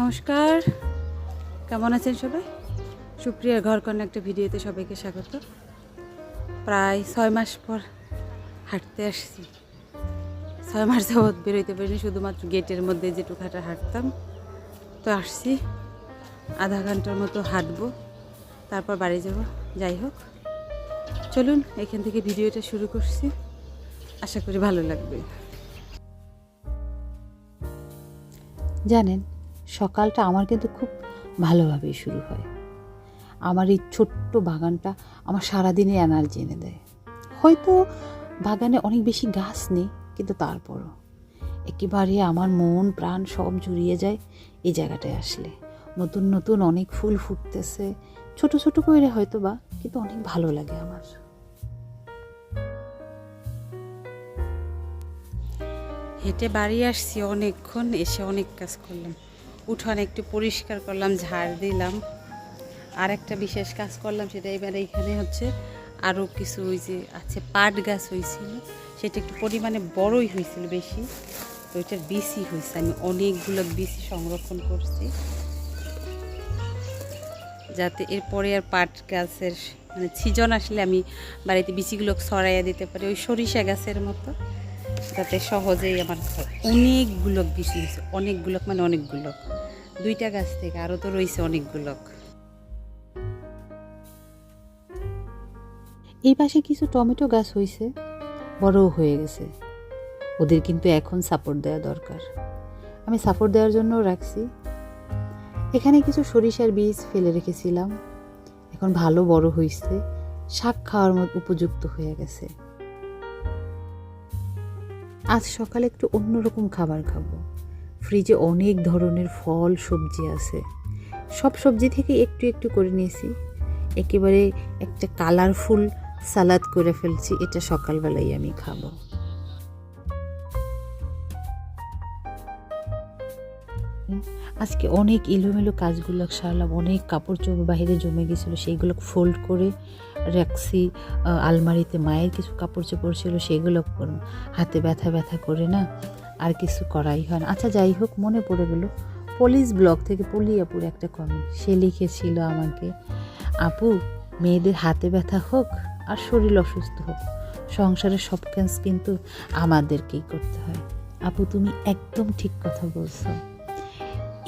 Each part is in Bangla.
নমস্কার, কেমন আছেন সবাই? সুপ্রিয়ার ঘরকন্যা একটা ভিডিওতে সবাইকে স্বাগত। প্রায় 6 মাস পর হাঁটতে আসছি। 6 মাস যাবৎ বেরোইতে পারিনি, শুধুমাত্র গেটের মধ্যে যেটুকু হাঁটতাম। তো আসছি, আধা ঘন্টার মতো হাঁটবো, তারপর বাড়ি যাব। যাই হোক, চলুন এখান থেকে ভিডিওটা শুরু করছি, আশা করি ভালো লাগবে। জানেন, সকালটা আমার কিন্তু খুব ভালোভাবেই শুরু হয়। আমার এই ছোট্ট বাগানটা আমার সারাদিনের এনার্জি এনে দেয়। হয়তো বাগানে অনেক বেশি গাছ নেই, কিন্তু তারপরও একেবারে আমার মন প্রাণ সব জুড়িয়ে যায় এই জায়গাটায় আসলে। নতুন নতুন অনেক ফুল ফুটতেছে, ছোট ছোট করে হয়তো বা, কিন্তু অনেক ভালো লাগে আমার। হেঁটে বাড়ি আসছি অনেকক্ষণ, এসে অনেক কাজ করলাম। উঠান একটু পরিষ্কার করলাম, ঝাড় দিলাম। আর একটা বিশেষ কাজ করলাম, সেটা এবারে এখানে হচ্ছে আরও কিছু ওই যে আছে পাট গাছ হয়েছিল, সেটা একটু পরিমাণে বড়ই হয়েছিল বেশি, তো ওইটার বিচি হয়েছে। আমি অনেকগুলো বিচি সংরক্ষণ করছি, যাতে এরপরে আর পাট গাছের মানে সিজন আসলে আমি বাড়িতে বিচিগুলো ছড়াইয়া দিতে পারি, ওই সরিষা গাছের মতো, যাতে সহজেই আমার অনেকগুলো বিচি হয়েছে। অনেকগুলো মানে অনেকগুলো, 2টা গাছ থেকে আরও তো রয়েছে অনেকগুলো। এই পাশে কিছু টমেটো গাছ হয়েছে, বড়ও হয়ে গেছে। ওদের কিন্তু এখন সাপোর্ট দেওয়া দরকার। আমি সাপোর্ট দেওয়ার জন্য রাখছি। এখানে কিছু সরিষার বীজ ফেলে রেখেছিলাম, এখন ভালো বড় হয়েছে, শাক খাওয়ার মতো উপযুক্ত হয়ে গেছে। আজ সকালে একটু অন্যরকম খাবার খাবো। ফ্রিজে অনেক ধরনের ফল সবজি আছে, সব সবজি থেকে একটু একটু করে নিয়েছি। একেবারে একটা কালারফুল সালাদ করে ফেলছি, এটা সকালবেলায় আমি খাবো। আজকে অনেক এলোমেলো কাজগুলো সারলাম, অনেক কাপড় চোপড় বাইরে জমে গেছিলো, সেইগুলো ফোল্ড করে রাখছি আলমারিতে। মায়ের কিছু কাপড় চোপড় ছিল, সেগুলো হাতে ব্যথা ব্যথা করে না আর কিছু করাই হয় না। আচ্ছা যাই হোক, মনে পড়ে গেল পুলিশ ব্লগ থেকে পলিয়াপুর একটা কমেন্ট, সে লিখেছিল আমাকে, আপু, মেয়েদের হাতে ব্যথা হোক আর শরীর অসুস্থ হোক, সংসারের সব কাজ কিন্তু আমাদেরকেই করতে হয়। আপু, তুমি একদম ঠিক কথা বলছো।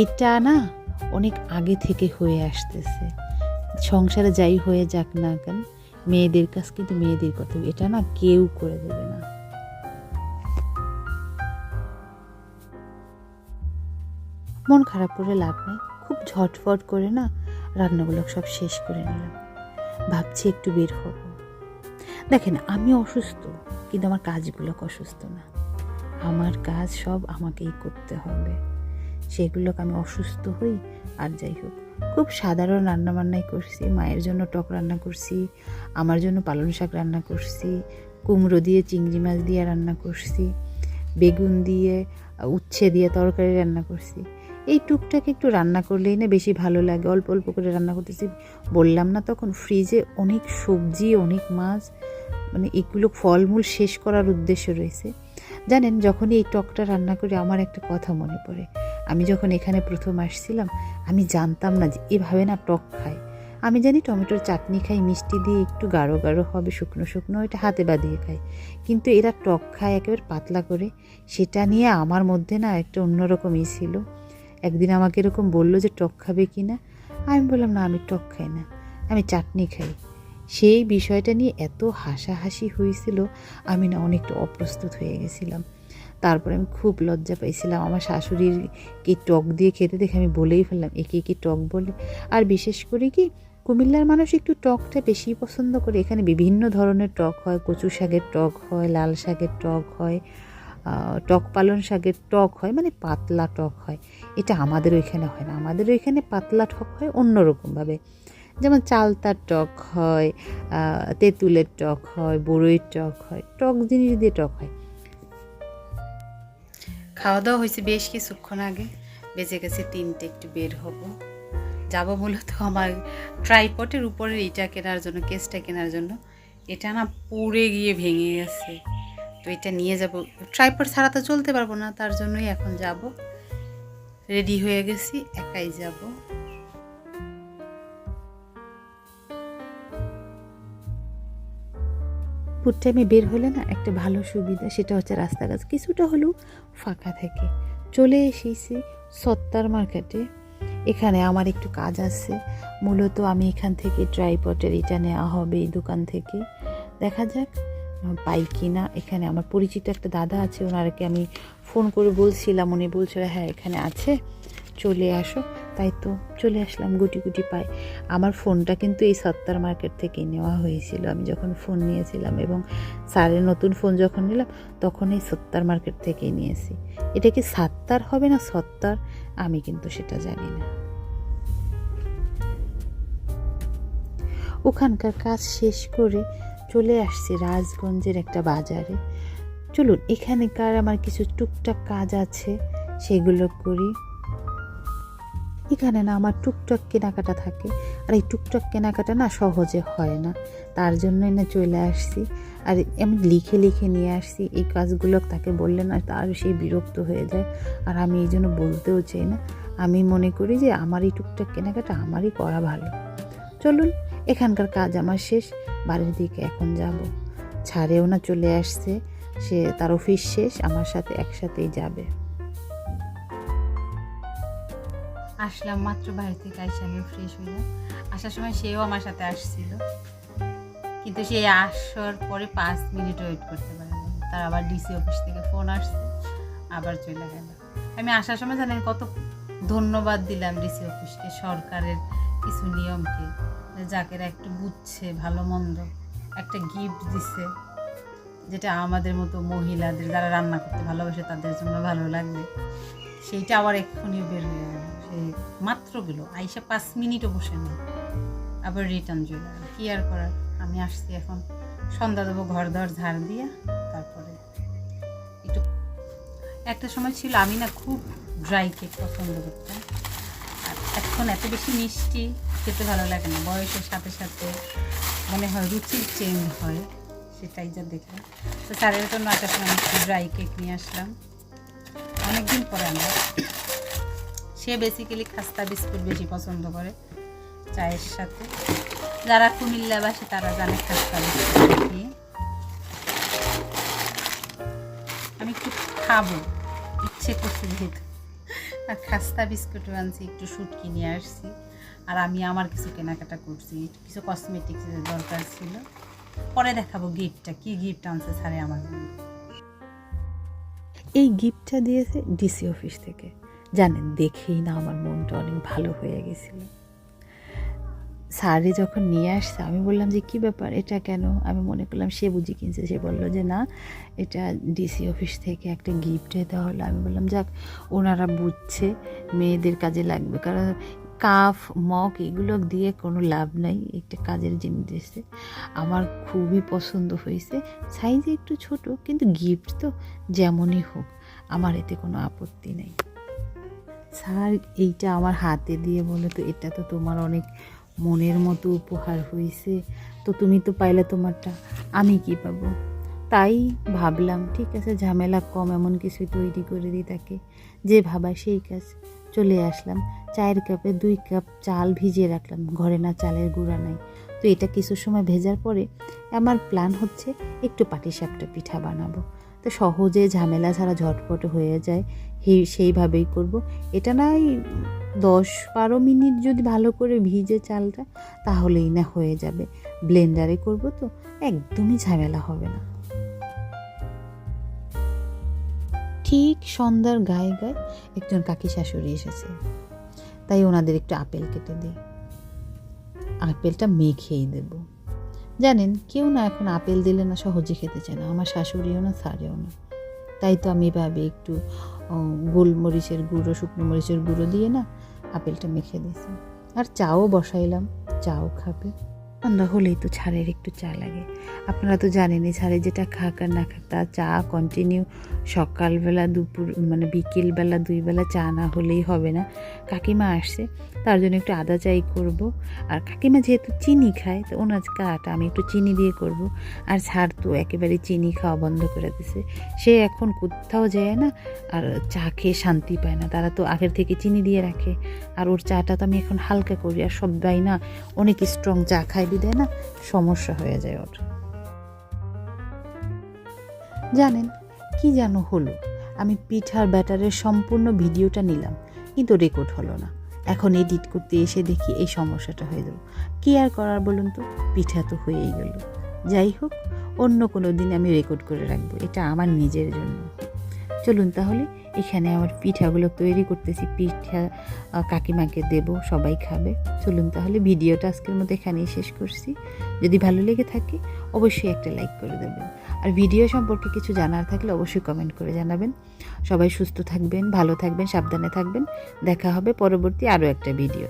এটা না অনেক আগে থেকে হয়ে আসতেছে। সংসারে যাই হয়ে যাক না কেন, মেয়েদের কাজ কিন্তু মেয়েদের কথা, এটা না কেউ করে দেবে না। মন খারাপ করে লাভ নেই, খুব ঝটফট করে না রান্নাগুলো সব শেষ করে নিলাম। ভাবছি একটু বের হব। দেখেন, আমি অসুস্থ, কিন্তু আমার কাজগুলো অসুস্থ না। আমার কাজ সব আমাকেই করতে হবে, সেগুলোকে আমি অসুস্থ হই আর যাই হোক। খুব সাধারণ রান্নাবান্নাই করছি। মায়ের জন্য টক রান্না করছি, আমার জন্য পালং শাক রান্না করছি, কুমড়ো দিয়ে চিংড়ি মাছ দিয়ে রান্না করছি, বেগুন দিয়ে উচ্ছে দিয়ে তরকারি রান্না করছি। এই টুকটাক একটু রান্না করলেই না বেশি ভালো লাগে, অল্প অল্প করে রান্না করতেছি। বললাম না তখন, ফ্রিজে অনেক সবজি, অনেক মাছ, মানে এগুলো ফলমূল শেষ করার উদ্দেশ্য রয়েছে। জানেন, যখনই এই টকটা রান্না করি আমার একটা কথা মনে পড়ে। আমি যখন এখানে প্রথম আসছিলাম, আমি জানতাম না যে এভাবে না টক খায়। আমি জানি টমেটোর চাটনি খাই, মিষ্টি দিয়ে একটু গাঢ় গাঢ় হবে, শুকনো শুকনো, এটা হাতে বাঁধিয়ে খায়, কিন্তু এরা টক খায় একেবারে পাতলা করে। সেটা নিয়ে আমার মধ্যে না একটা অন্যরকমই ছিল। একদিন আমাকে এরকম বললো যে টক খাবে কি না, আমি বললাম না, আমি টক খাই না, আমি চাটনি খাই। সেই বিষয়টা নিয়ে এত হাসাহাসি হয়েছিল, আমি না অনেকটা অপ্রস্তুত হয়ে গেছিলাম। তারপরে আমি খুব লজ্জা পাইছিলাম। আমার শাশুড়ির কি টক দিয়ে খেতে দেখে আমি বলেই ফেললাম, একে কি টক বলে। আর বিশেষ করে কি, কুমিল্লার মানুষ একটু টকটা বেশি পছন্দ করে। এখানে বিভিন্ন ধরনের টক হয়, কচু শাকের টক হয়, লাল শাকের টক হয়, টক পালং শাকের টক হয়, মানে পাতলা টক হয়। এটা আমাদের ওইখানে হয় না। আমাদের ওইখানে পাতলা টক হয় অন্যরকমভাবে, যেমন চালতার টক হয়, তেঁতুলের টক হয়, বড়ইয়ের টক হয়, টক জিনিস দিয়ে টক হয়। খাওয়া দাওয়া হয়েছে বেশ কিছুক্ষণ আগে, বেজে গেছে 3টে, একটু বের হব, যাব মূলত আমার ট্রাইপডের উপরে এটা কেনার জন্য, কেসটা কেনার জন্য। এটা না পুড়ে গিয়ে ভেঙে গেছে, তো এটা নিয়ে যাব। ট্রাইপড ছাড়া তো চলতে পারবো না, তার জন্যই এখন যাব। রেডি হয়ে গেছি, একাই যাব। পুর টাইমে বের হলে না একটা ভালো সুবিধা, সেটা হচ্ছে রাস্তাঘাট কিছুটা হলেও ফাঁকা থাকে। চলে এসেছি সত্তার মার্কেটে। এখানে আমার একটু কাজ আছে, মূলত আমি এখান থেকে ট্রাইপডের এটা নেওয়া হবে এই দোকান থেকে। দেখা যাক পাই কি না। এখানে আমার পরিচিত একটা দাদা আছে, ওনারকে আমি ফোন করে বলছিলাম, উনি বলছিল হ্যাঁ এখানে আছে, চলে আসো। তাই তো চলে আসলাম, গুটি গুটি পাই। আমার ফোনটা কিন্তু এই সত্তার মার্কেট থেকে নেওয়া হয়েছিল আমি যখন ফোন নিয়েছিলাম, এবং স্যারের নতুন ফোন যখন নিলাম তখন এই সত্তার মার্কেট থেকেই নিয়েছি। এটা কি সাত্তার হবে না সত্তার, আমি কিন্তু সেটা জানি না। ওখানকার কাজ শেষ করে চলে আসছি রাজগঞ্জের একটা বাজারে। চলুন এখানকার আমার কিছু টুকটাক কাজ আছে, সেগুলো করি। এখানে না আমার টুকটাক কেনাকাটা থাকে, আর এই টুকটাক কেনাকাটা না সহজে হয় না, তার জন্যই না চলে আসছি। আর আমি লিখে লিখে নিয়ে আসছি এই কাজগুলো, তাকে বললে না তার সেই বিরক্ত হয়ে যায়, আর আমি এই জন্য বলতেও চাই না। আমি মনে করি যে আমার এই টুকটাক কেনাকাটা আমারই করা ভালো। চলুন এখানকার কাজ আমার শেষ, বাড়ির দিকে এখন যাব। ছাড়েও না চলে আসছে, সে তার অফিস শেষ, আমার সাথে একসাথেই যাবে। আসলাম মাত্র বাইরে থেকে, আইসা আমিও ফ্রেশ হইলাম। আসার সময় সেও আমার সাথে আসছিল, কিন্তু সে আসার পরে 5 মিনিট ওয়েট করতে পারে না, তার আবার ডিসি অফিস থেকে ফোন আসছে, আবার চলে গেল। আমি আসার সময় জানেন কত ধন্যবাদ দিলাম ডিসি অফিসকে, সরকারের কিছু নিয়মকে, যাকেরা একটু বুঝছে ভালো মন্দ, একটা গিফট দিছে, যেটা আমাদের মতো মহিলাদের যারা রান্না করতে ভালোবাসে তাদের জন্য ভালো লাগবে। সেইটা আবার এক্ষুনি বের হয়ে গেল, সেই মাত্র গেল, আইসা 5 মিনিটও বসে নেই, আবার রিটার্ন চলে গেল। কি আর করার, আমি আসছি এখন সন্ধ্যা দেবো, ঘর দর ঝাড় দিয়া, তারপরে একটু। একটা সময় ছিল আমি না খুব ড্রাই কেক পছন্দ করতাম, আর এখন এত বেশি মিষ্টি খেতে ভালো লাগে না, বয়সের সাথে সাথে মনে হয় রুচির চেঞ্জ হয়, সেটাই যা দেখলাম। তো স্যারের জন্য একটা সময় আমি একটু ড্রাই কেক নিয়ে আসলাম, অনেকদিন পরে আমরা। সে বেসিক্যালি খাস্তা বিস্কুট বেশি পছন্দ করে চায়ের সাথে, যারা কুমিল্লাবাসী তারা জানে খাস্তা বিস্কুট কি। আমি একটু খাবো ইচ্ছে করছি যেহেতু, আর খাস্তা বিস্কুটও আনছি, একটু শুটকি নিয়ে আসছি, আর আমি আমার কিছু কেনাকাটা করছি, কিছু কসমেটিক্সের দরকার ছিল। পরে দেখাবো গিফটটা, কি গিফট আনছে স্যারে আমার জন্য। এই গিফটটা দিয়েছে ডিসি অফিস থেকে। জানেন দেখেই না আমার মনটা অনেক ভালো হয়ে গেছিল। স্যারে যখন নিয়ে আসছে আমি বললাম যে কী ব্যাপার, এটা কেন? আমি মনে করলাম সে বুঝি কিনছে, সে বললো যে না এটা ডিসি অফিস থেকে একটা গিফট দেওয়া হলো। আমি বললাম যাক, ওনারা বুঝছে মেয়েদের কাজে লাগবে, কারণ কাফ মগ এগুলো দিয়ে কোনো লাভ নাই, একটা কাজের জিনিস দিয়েছে। আমার খুবই পছন্দ হয়েছে, সাইজে একটু ছোট, কিন্তু গিফট তো যেমনই হোক আমার এতে কোনো আপত্তি নেই। স্যার এইটা আমার হাতে দিয়ে বলে, তো এটা তো তোমার অনেক মনের মতো উপহার হয়েছে, তো তুমি তো পাইলে তোমারটা, আমি কি পাবো? তাই ভাবলাম ঠিক আছে, ঝামেলা কম, এমন কিছুই তৈরি করে দিই তাকে, যে ভাবা সেই কাজ। চলে আসলাম, চায়ের কাপে 2 কাপ চাল ভিজিয়ে রাখলাম, ঘরে না চালের গুঁড়া নাই। তো এটা কিছু সময় ভেজার পরে আমার প্ল্যান হচ্ছে একটু পাটিসাপটা পিঠা বানাবো, তো সহজে ঝামেলা ছাড়া ঝটপট হয়ে যায়, সেইভাবেই করব। এটা নাই 10-12 মিনিট যদি ভালো করে ভিজে চালটা, তাহলেই না হয়ে যাবে। ব্লেন্ডারে করব তো একদমই ঝামেলা হবে না। ঠিক সন্ধ্যার গায়ে গায়ে একজন কাকি শাশুড়ি এসেছে, তাই ওনাদের একটু আপেল কেটে দিই, আপেলটা মেখেই দেব। জানেন কেউ না এখন আপেল দিলে না সহজে খেতে চায় না, আমার শাশুড়িও না, স্যারেও না। তাই তো আমি ভাবি একটু গোলমরিচের গুঁড়ো, শুকনো মরিচের গুঁড়ো দিয়ে না আপেলটা মেখে দিয়েছি, আর চাও বসাইলাম, চাও খাবে। সন্ধ্যা হলেই তো ছাড়ের একটু চা লাগে। আপনারা তো জানেনই ছাড়ে যেটা খাক আর না খাক, তা চা কন্টিনিউ সকালবেলা দুপুর মানে বিকেলবেলা 2 বেলা চা না হলেই হবে না। কাকিমা আসছে, তার জন্য একটু আদা চাই করব। আর কাকিমা যেহেতু চিনি খায় তো ওনার চাটা আমি একটু চিনি দিয়ে করব। আর ছাড় তো একেবারে চিনি খাওয়া বন্ধ করে দিছে, সে এখন কোথাও যায় না আর চা খেয়ে শান্তি পায় না। তারা তো আগের থেকে চিনি দিয়ে রাখে, আর ওর চাটা তো আমি এখন হালকা করি। আর সবাই না অনেক স্ট্রং চা খাই দেয় না, সমস্যা হয়ে যায় ওর। জানেন কি যেন হলো, আমি পিঠার ব্যাটারের সম্পূর্ণ ভিডিওটা নিলাম কিন্তু রেকর্ড হলো না। এখন এডিট করতে এসে দেখি এই সমস্যাটা হয়ে গেল। কী আর করার বলুন তো, পিঠা তো হয়েই গেল। যাই হোক, অন্য কোনো দিন আমি রেকর্ড করে রাখবো, এটা আমার নিজের জন্য। চলুন তাহলে এখানে আমার পিঠাগুলো তৈরি করতেছি, পিঠা কাকিমাকে দেব, সবাই খাবে। চলুন তাহলে ভিডিওটা আজকের মতো এখানেই শেষ করছি। যদি ভালো লেগে থাকে অবশ্যই একটা লাইক করে দেবেন, আর ভিডিও সম্পর্কে কিছু জানার থাকলে অবশ্যই কমেন্ট করে জানাবেন। সবাই সুস্থ থাকবেন, ভালো থাকবেন, সাবধানে থাকবেন। দেখা হবে পরবর্তী আরও একটা ভিডিও।